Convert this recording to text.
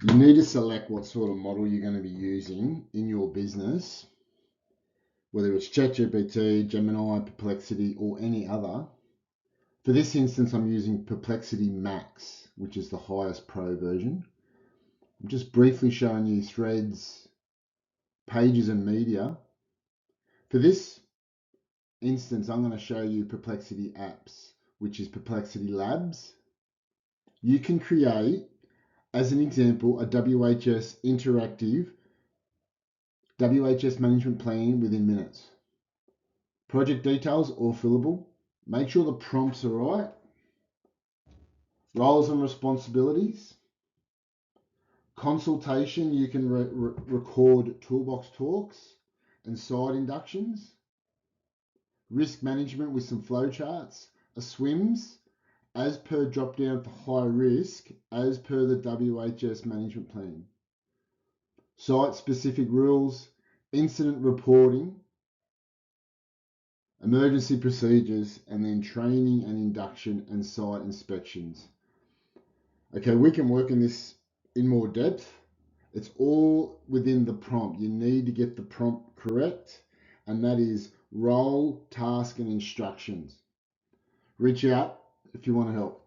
You need to select what sort of model you're going to be using in your business, whether it's ChatGPT, Gemini, Perplexity, or any other. For this instance, I'm using Perplexity Max, which is the highest pro version. I'm just briefly showing you threads, pages, and media. For this instance, I'm going to show you Perplexity Apps, which is Perplexity Labs. You can create, as an example, a WHS interactive WHS Management Plan within minutes. Project details all fillable. Make sure the prompts are right. Roles and responsibilities. Consultation, you can record toolbox talks and side inductions. Risk management with some flowcharts. A SWMS as per drop down for high risk as per the WHS Management Plan. Site specific rules, incident reporting, emergency procedures, and then training and induction and site inspections. Okay, we can work in this in more depth. It's all within the prompt. You need to get the prompt correct, and that is role, task, and instructions. Reach out if you want to help.